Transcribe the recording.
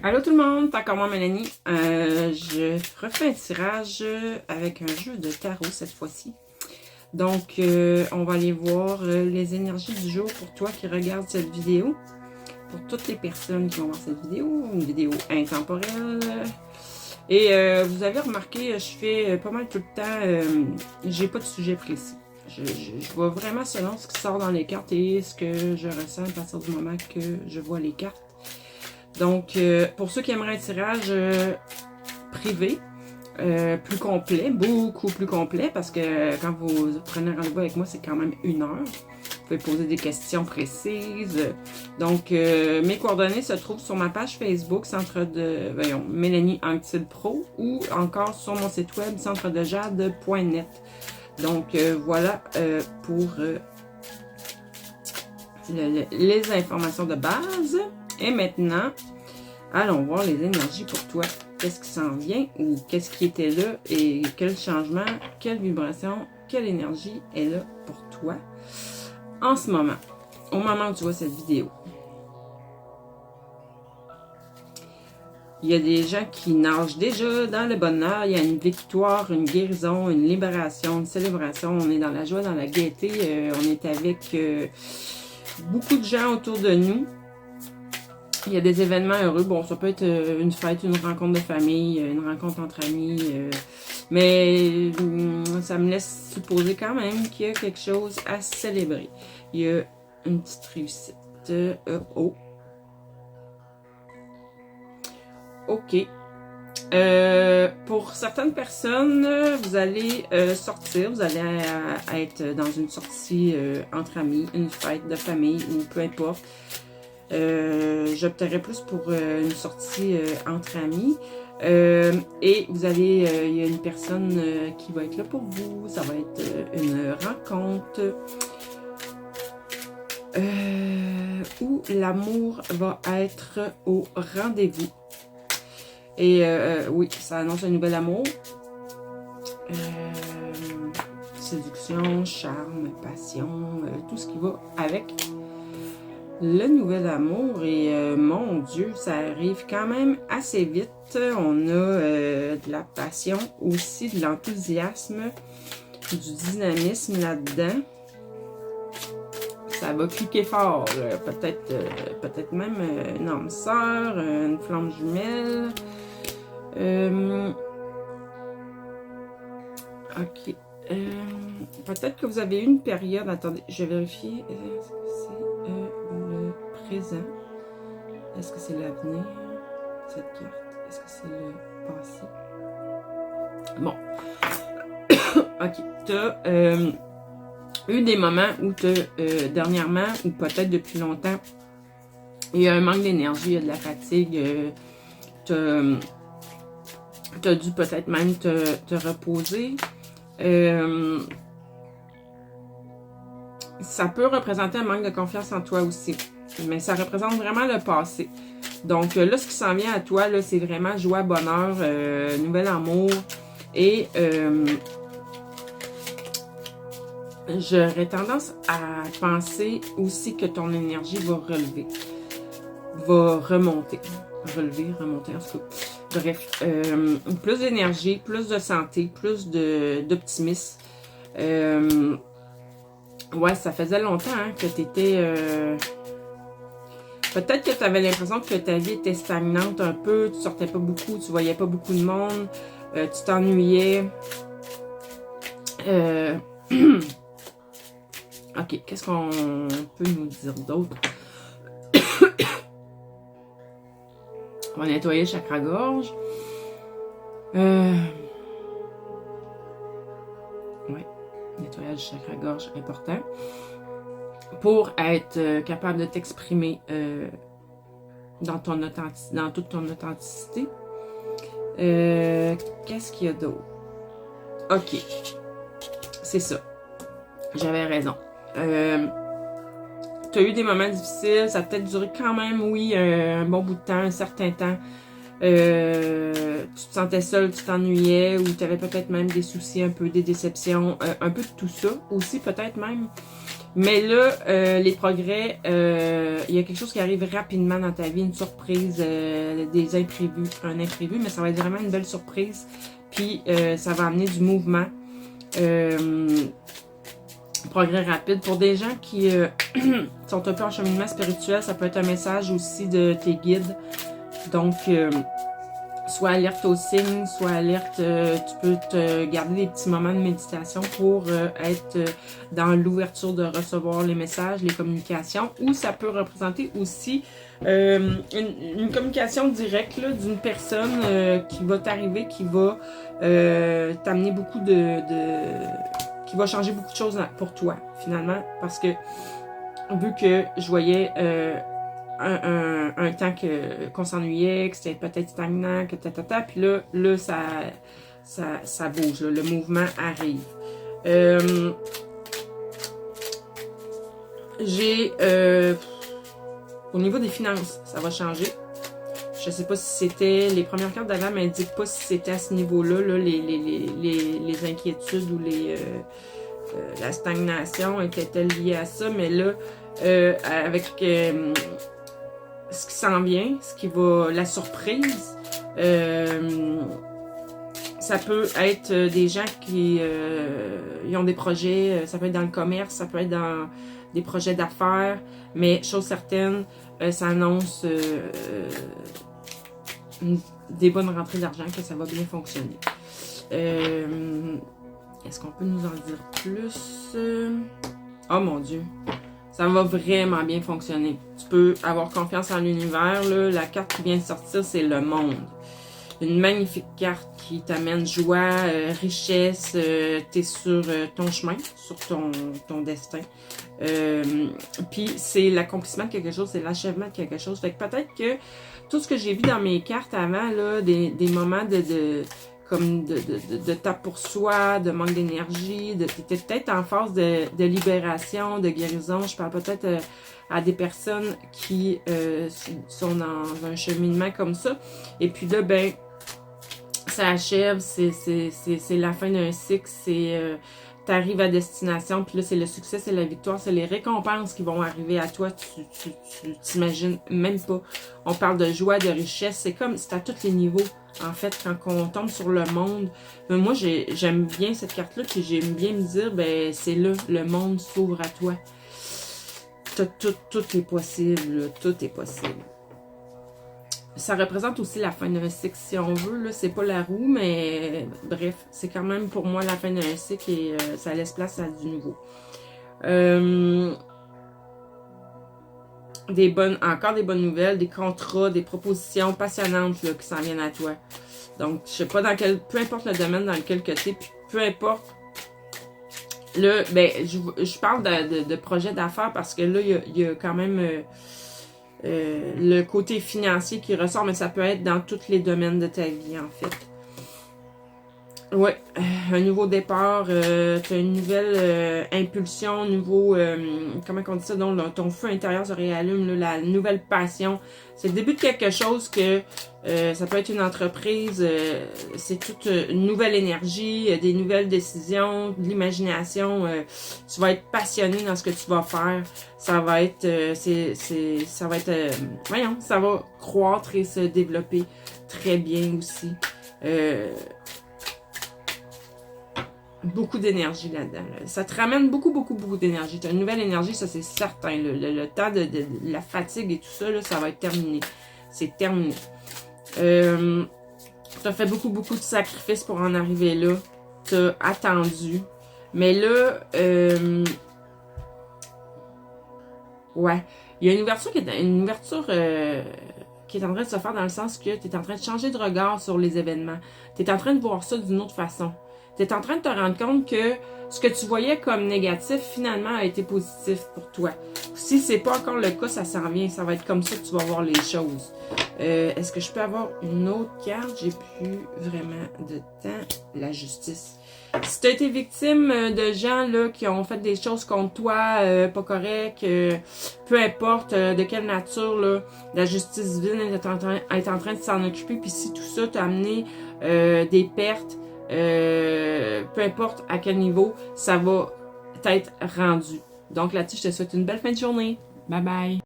Allô tout le monde, c'est encore moi Mélanie. Je refais un tirage avec un jeu de tarot cette fois-ci. Donc, on va aller voir les énergies du jour pour toi qui regardes cette vidéo. Pour toutes les personnes qui vont voir cette vidéo, une vidéo intemporelle. Et vous avez remarqué, je fais pas mal tout le temps, j'ai pas de sujet précis. Je vois vraiment selon ce qui sort dans les cartes et ce que je ressens à partir du moment que je vois les cartes. Donc, pour ceux qui aimeraient un tirage privé, plus complet, beaucoup plus complet, parce que quand vous prenez rendez-vous avec moi, c'est quand même 1 heure. Vous pouvez poser des questions précises. Donc, mes coordonnées se trouvent sur ma page Facebook, Mélanie Anctil Pro, ou encore sur mon site web, centredejade.net. Donc, voilà pour les informations de base. Et maintenant, allons voir les énergies pour toi. Qu'est-ce qui s'en vient ou qu'est-ce qui était là et quel changement, quelle vibration, quelle énergie est là pour toi en ce moment, au moment où tu vois cette vidéo. Il y a des gens qui nagent déjà dans le bonheur. Il y a une victoire, une guérison, une libération, une célébration. On est dans la joie, dans la gaieté. On est avec beaucoup de gens autour de nous. Il y a des événements heureux. Bon, ça peut être une fête, une rencontre de famille, une rencontre entre amis. Mais ça me laisse supposer quand même qu'il y a quelque chose à célébrer. Il y a une petite réussite. OK. Pour certaines personnes, vous allez sortir, vous allez être dans une sortie entre amis, une fête de famille ou peu importe. J'opterais plus pour une sortie entre amis. Et vous allez, il y a une personne qui va être là pour vous. Ça va être une rencontre où l'amour va être au rendez-vous. Et oui, ça annonce un nouvel amour. Séduction, charme, passion, tout ce qui va avec le nouvel amour. Et mon Dieu, ça arrive quand même assez vite. On a de la passion, aussi de l'enthousiasme, du dynamisme là-dedans. Ça va cliquer fort. Peut-être même une âme sœur, une flamme jumelle. Ok. Peut-être que vous avez eu une période. Attendez, je vais vérifier. C'est le présent. Est-ce que c'est l'avenir? Cette carte. Est-ce que c'est le passé? Bon. Ok. Tu as eu des moments où dernièrement, ou peut-être depuis longtemps, il y a un manque d'énergie, il y a de la fatigue. Tu as dû peut-être même te reposer. Ça peut représenter un manque de confiance en toi aussi. Mais ça représente vraiment le passé. Donc là, ce qui s'en vient à toi, c'est vraiment joie, bonheur, nouvel amour. Et j'aurais tendance à penser aussi que ton énergie va relever. Va remonter. Relever, remonter, en tout cas. Bref, plus d'énergie, plus de santé, plus d'optimisme. Ouais, ça faisait longtemps que tu étais... peut-être que tu avais l'impression que ta vie était stagnante un peu, tu sortais pas beaucoup, tu voyais pas beaucoup de monde, tu t'ennuyais. Ok, qu'est-ce qu'on peut nous dire d'autre? On va nettoyer le chakra-gorge. Oui, nettoyage du chakra-gorge important. Pour être capable de t'exprimer dans toute ton authenticité. Qu'est-ce qu'il y a d'autre? Ok, c'est ça. J'avais raison. Tu as eu des moments difficiles, ça a peut-être duré quand même, oui, un bon bout de temps, un certain temps. Tu te sentais seul, tu t'ennuyais, ou tu avais peut-être même des soucis, un peu des déceptions, un peu de tout ça aussi peut-être même. Mais là, les progrès, il y a quelque chose qui arrive rapidement dans ta vie, une surprise, des imprévus, un imprévu, mais ça va être vraiment une belle surprise. Puis ça va amener du mouvement. Progrès rapide. Pour des gens qui sont un peu en cheminement spirituel, ça peut être un message aussi de tes guides. Donc, soit alerte aux signes, soit alerte, tu peux te garder des petits moments de méditation pour être dans l'ouverture de recevoir les messages, les communications, ou ça peut représenter aussi une communication directe d'une personne qui va t'arriver, qui va t'amener beaucoup qui va changer beaucoup de choses pour toi, finalement, parce que vu que je voyais un temps qu'on s'ennuyait, que c'était peut-être stagnant, que puis là ça bouge, là, le mouvement arrive. J'ai au niveau des finances, ça va changer. Je sais pas si c'était, les premières cartes d'avant m'indiquent pas si c'était à ce niveau-là, là, les inquiétudes ou la stagnation était liée à ça, mais là, avec ce qui s'en vient, la surprise, ça peut être des gens qui ils ont des projets, ça peut être dans le commerce, ça peut être dans des projets d'affaires, mais chose certaine, ça annonce des bonnes rentrées d'argent, que ça va bien fonctionner. Est-ce qu'on peut nous en dire plus? Oh mon Dieu! Ça va vraiment bien fonctionner. Tu peux avoir confiance en l'univers. La carte qui vient de sortir, c'est le monde. Une magnifique carte qui t'amène joie, richesse. Tu es sur ton chemin, sur ton destin. Puis c'est l'accomplissement de quelque chose, c'est l'achèvement de quelque chose. Fait que peut-être que tout ce que j'ai vu dans mes cartes avant, là, des moments de tape pour soi, de manque d'énergie, t'étais peut-être en phase de libération, de guérison. Je parle peut-être à des personnes qui sont dans un cheminement comme ça. Et puis là, ben, ça achève, c'est la fin d'un cycle, t'arrives à destination, puis là, c'est le succès, c'est la victoire, c'est les récompenses qui vont arriver à toi, tu t'imagines même pas. On parle de joie, de richesse, c'est comme, c'est à tous les niveaux, en fait, quand on tombe sur le monde. Mais moi, j'aime bien cette carte-là, puis j'aime bien me dire, ben, c'est là, le monde s'ouvre à toi. Tout est possible, là, tout est possible. Ça représente aussi la fin d'un cycle, si on veut. Là, c'est pas la roue, mais bref, c'est quand même pour moi la fin d'un cycle et ça laisse place à du nouveau. Encore des bonnes nouvelles, des contrats, des propositions passionnantes là, qui s'en viennent à toi. Donc, je sais pas peu importe le domaine dans lequel tu es, puis peu importe. Là, ben, je parle de projet d'affaires parce que là, il y a quand même le côté financier qui ressort, mais ça peut être dans tous les domaines de ta vie, en fait. Ouais, un nouveau départ, t'as une nouvelle impulsion, comment on dit ça, donc ton feu intérieur se réallume, là, la nouvelle passion. C'est le début de quelque chose que ça peut être une entreprise, c'est toute une nouvelle énergie, des nouvelles décisions, de l'imagination. Tu vas être passionné dans ce que tu vas faire. Ça va être, ça va croître et se développer très bien aussi. Beaucoup d'énergie là-dedans. Là. Ça te ramène beaucoup d'énergie. Tu as une nouvelle énergie, ça c'est certain. Le temps de la fatigue et tout ça, là, ça va être terminé. C'est terminé. Tu as fait beaucoup de sacrifices pour en arriver là. Tu as attendu. Mais là, ouais. Il y a une ouverture qui est en train de se faire dans le sens que tu es en train de changer de regard sur les événements. Tu es en train de voir ça d'une autre façon. Tu es en train de te rendre compte que ce que tu voyais comme négatif, finalement, a été positif pour toi. Si c'est pas encore le cas, ça s'en vient. Ça va être comme ça que tu vas voir les choses. Est-ce que je peux avoir une autre carte? J'ai plus vraiment de temps. La justice. Si tu as été victime de gens là qui ont fait des choses contre toi, pas correctes, peu importe de quelle nature, là, la justice divine est en train de s'en occuper. Puis si tout ça t'a amené des pertes, peu importe à quel niveau, ça va être rendu. Donc là-dessus, je te souhaite une belle fin de journée. Bye bye!